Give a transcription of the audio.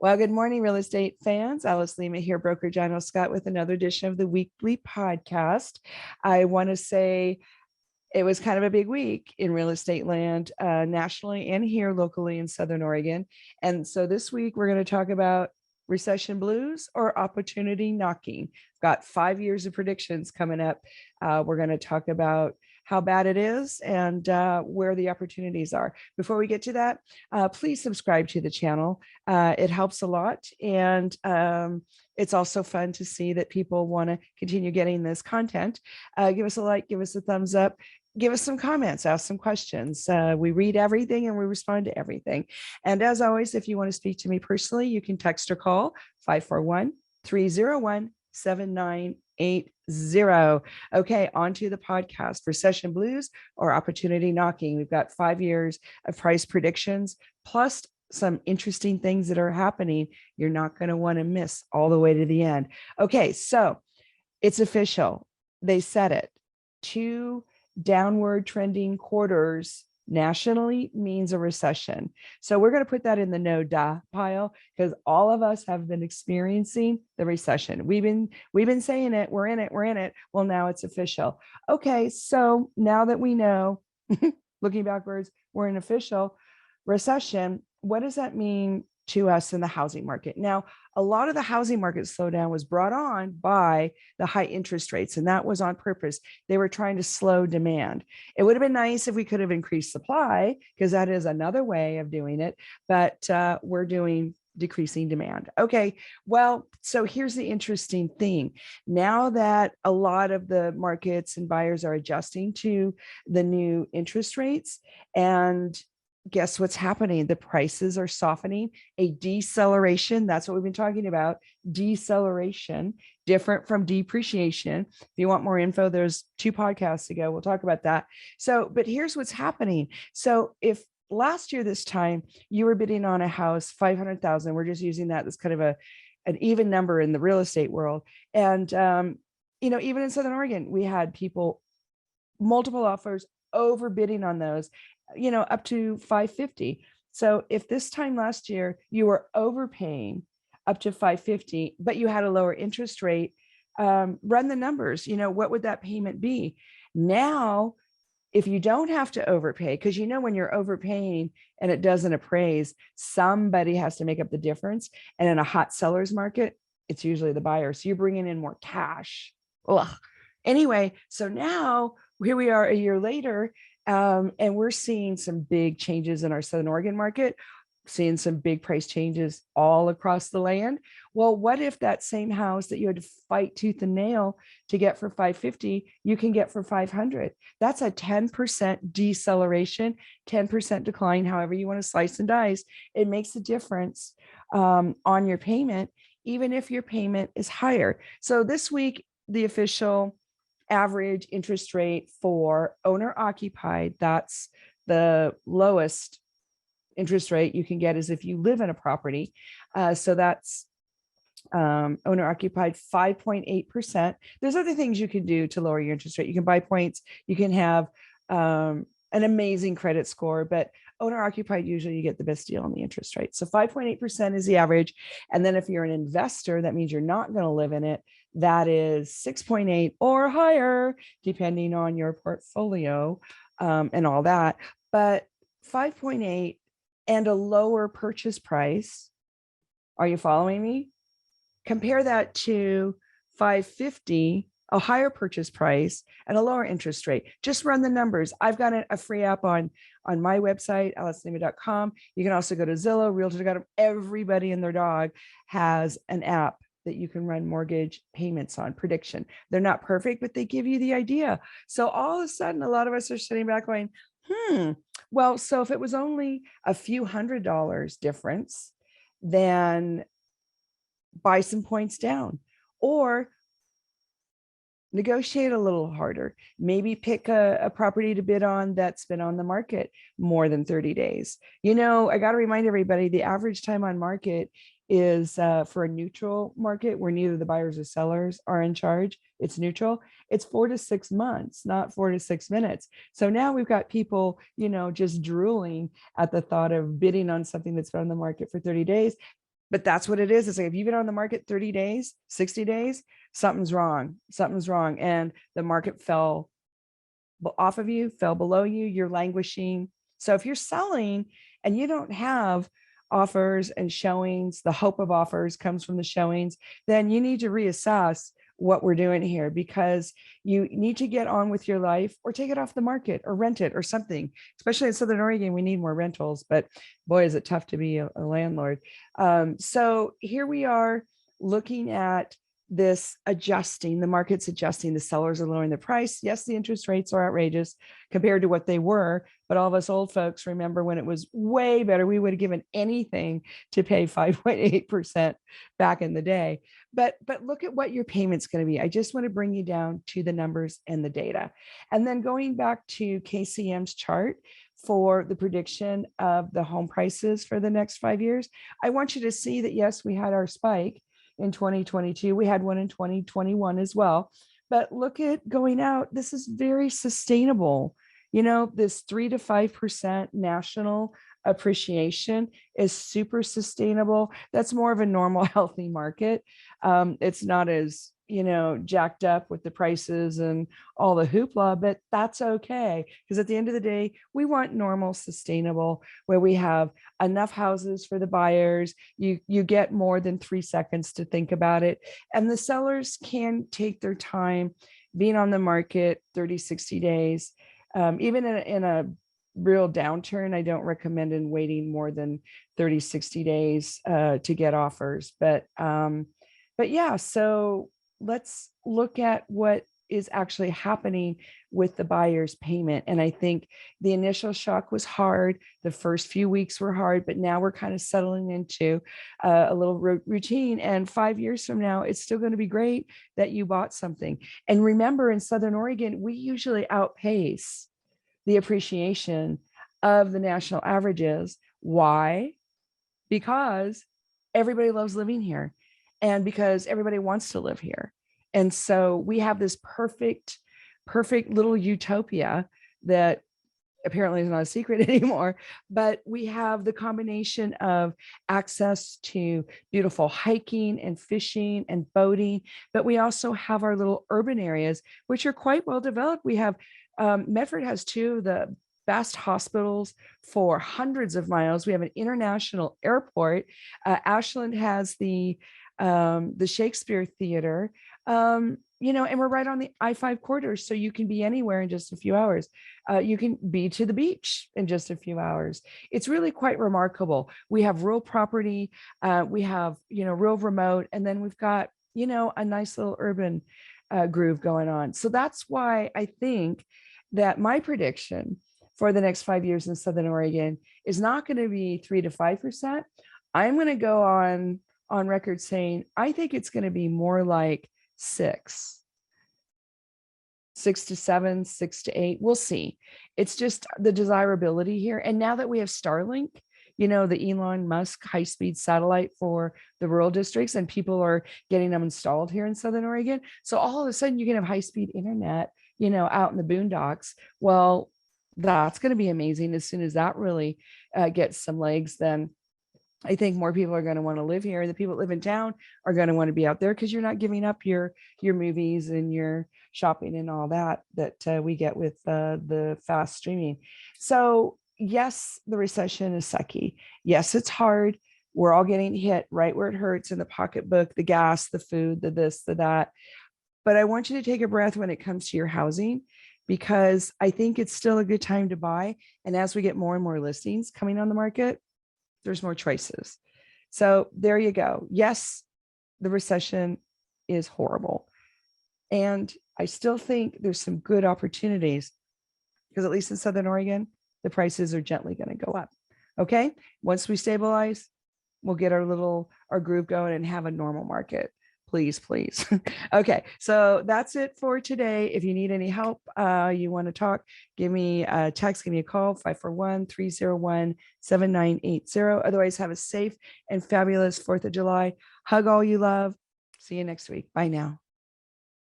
Well, good morning, real estate fans. Alice Lema here, broker John L. Scott, with another edition of the weekly podcast. I want to say it was kind of a big week in real estate land, nationally and here locally in Southern Oregon. And so this week we're going to talk about recession blues or opportunity knocking. Got 5 years of predictions coming up. We're going to talk about how bad it is and where the opportunities are. Before we get to that, please subscribe to the channel. It helps a lot. And it's also fun to see that people want to continue getting this content. Give us a like, give us a thumbs up, give us some comments, ask some questions. We read everything and we respond to everything. And as always, if you want to speak to me personally, you can text or call 541-301-7980. Okay, on to the podcast. Recession blues or opportunity knocking. We've got 5 years of price predictions, plus some interesting things that are happening. You're not going to want to miss all the way to the end. Okay, so it's official. They said it. 2 downward trending quarters nationally means a recession. So we're going to put that in the no duh pile because all of us have been experiencing the recession. We've been saying it. We're in it. Well, now it's official. Okay, so now that we know, looking backwards, we're in official recession. What does that mean to us in the housing market? Now, a lot of the housing market slowdown was brought on by the high interest rates, and that was on purpose. They were trying to slow demand. It would have been nice if we could have increased supply, because that is another way of doing it, but we're doing decreasing demand. Okay, well, so here's the interesting thing. Now that a lot of the markets and buyers are adjusting to the new interest rates, and guess what's happening? The prices are softening, a deceleration. That's what we've been talking about. Deceleration, different from depreciation. If you want more info, there's 2 podcasts ago. We'll talk about that. So, but here's what's happening. So if last year, this time you were bidding on a house, 500,000, we're just using that as kind of an even number in the real estate world. And, even in Southern Oregon, we had people, multiple offers, overbidding on those, up to 550. So if this time last year you were overpaying up to 550, but you had a lower interest rate, run the numbers, what would that payment be? Now, if you don't have to overpay, because when you're overpaying and it doesn't appraise, somebody has to make up the difference. And in a hot seller's market, it's usually the buyer. So you're bringing in more cash. Ugh. Anyway, so now here we are a year later, and we're seeing some big changes in our Southern Oregon market, seeing some big price changes all across the land. Well, what if that same house that you had to fight tooth and nail to get for 550, you can get for 500? That's a 10% deceleration, 10% decline, however you want to slice and dice. It makes a difference on your payment, even if your payment is higher. So this week, the official average interest rate for owner occupied, that's the lowest interest rate you can get, is if you live in a property. So that's owner occupied 5.8%. There's other things you can do to lower your interest rate. You can buy points, you can have an amazing credit score, but owner occupied, usually you get the best deal on the interest rate. So 5.8% is the average. And then if you're an investor, that means you're not going to live in it. That is 6.8 or higher, depending on your portfolio and all that. But 5.8 and a lower purchase price. Are you following me? Compare that to 550, a higher purchase price and a lower interest rate. Just run the numbers. I've got a free app on my website, alicelema.com. You can also go to Zillow, Realtor.com. Everybody and their dog has an app that you can run mortgage payments on, prediction. They're not perfect, but they give you the idea. So all of a sudden, a lot of us are sitting back going, well, so if it was only a few $100s difference, then buy some points down or negotiate a little harder. Maybe pick a property to bid on that's been on the market more than 30 days. I got to remind everybody, the average time on market is for a neutral market where neither the buyers or sellers are in charge. It's neutral. It's 4 to 6 months, not 4 to 6 minutes. So now we've got people, just drooling at the thought of bidding on something that's been on the market for 30 days. But that's what it is. It's like, if you've been on the market 30 days, 60 days, something's wrong. Something's wrong. And the market fell off of you, fell below you, you're languishing. So if you're selling and you don't have offers and showings, the hope of offers comes from the showings, then you need to reassess what we're doing here, because you need to get on with your life or take it off the market or rent it or something. Especially in Southern Oregon, we need more rentals, but boy, is it tough to be a landlord. So here we are looking at this adjusting, the market's adjusting, the sellers are lowering the price. Yes, the interest rates are outrageous compared to what they were, but all of us old folks remember when it was way better. We would have given anything to pay 5.8% back in the day. But look at what your payment's going to be. I just want to bring you down to the numbers and the data. And then going back to KCM's chart for the prediction of the home prices for the next 5 years, I want you to see that, yes, we had our spike in 2022. We had one in 2021 as well. But look at going out. This is very sustainable. You know, this 3 to 5% national appreciation is super sustainable. That's more of a normal, healthy market. It's not as, you know, jacked up with the prices and all the hoopla, but that's okay. Because at the end of the day, we want normal, sustainable, where we have enough houses for the buyers. You get more than 3 seconds to think about it. And the sellers can take their time being on the market 30, 60 days. Even in a real downturn, I don't recommend in waiting more than 30, 60 days to get offers. But yeah, so let's look at what is actually happening with the buyer's payment. And I think the initial shock was hard. The first few weeks were hard, but now we're kind of settling into a little routine. And 5 years from now, it's still going to be great that you bought something. And remember, in Southern Oregon, we usually outpace the appreciation of the national averages. Why? Because everybody loves living here and because everybody wants to live here. And so we have this perfect little utopia that apparently is not a secret anymore, but we have the combination of access to beautiful hiking and fishing and boating, but we also have our little urban areas, which are quite well developed. We have, Medford has 2 of the best hospitals for hundreds of miles. We have an international airport. Ashland has the Shakespeare Theater, you know, and we're right on the I-5 corridor. So you can be anywhere in just a few hours. You can be to the beach in just a few hours. It's really quite remarkable. We have rural property. We have, you know, real remote, and then we've got, you know, a nice little urban groove going on. So that's why I think that my prediction for the next 5 years in Southern Oregon is not going to be 3 to 5%. I'm going to go on record saying I think it's going to be more like 6 to 7, 6 to 8. We'll see. It's just the desirability here. And now that we have Starlink, you know, the Elon Musk high-speed satellite for the rural districts, and people are getting them installed here in Southern Oregon. So all of a sudden you can have high-speed internet, you know, out in the boondocks. Well, that's going to be amazing. As soon as that really gets some legs, then I think more people are going to want to live here. The people that live in town are going to want to be out there because you're not giving up your movies and your shopping and all that we get with the fast streaming. So yes, the recession is sucky. Yes, it's hard. We're all getting hit right where it hurts, in the pocketbook, the gas, the food, the this, the that. But I want you to take a breath when it comes to your housing, because I think it's still a good time to buy. And as we get more and more listings coming on the market, there's more choices. So there you go. Yes, the recession is horrible. And I still think there's some good opportunities, because at least in Southern Oregon, the prices are gently going to go up. Okay. Once we stabilize, we'll get our groove going and have a normal market. Please, please. Okay. So that's it for today. If you need any help, you want to talk, give me a text, give me a call, 541-301-7980. Otherwise, have a safe and fabulous 4th of July. Hug all you love. See you next week. Bye now.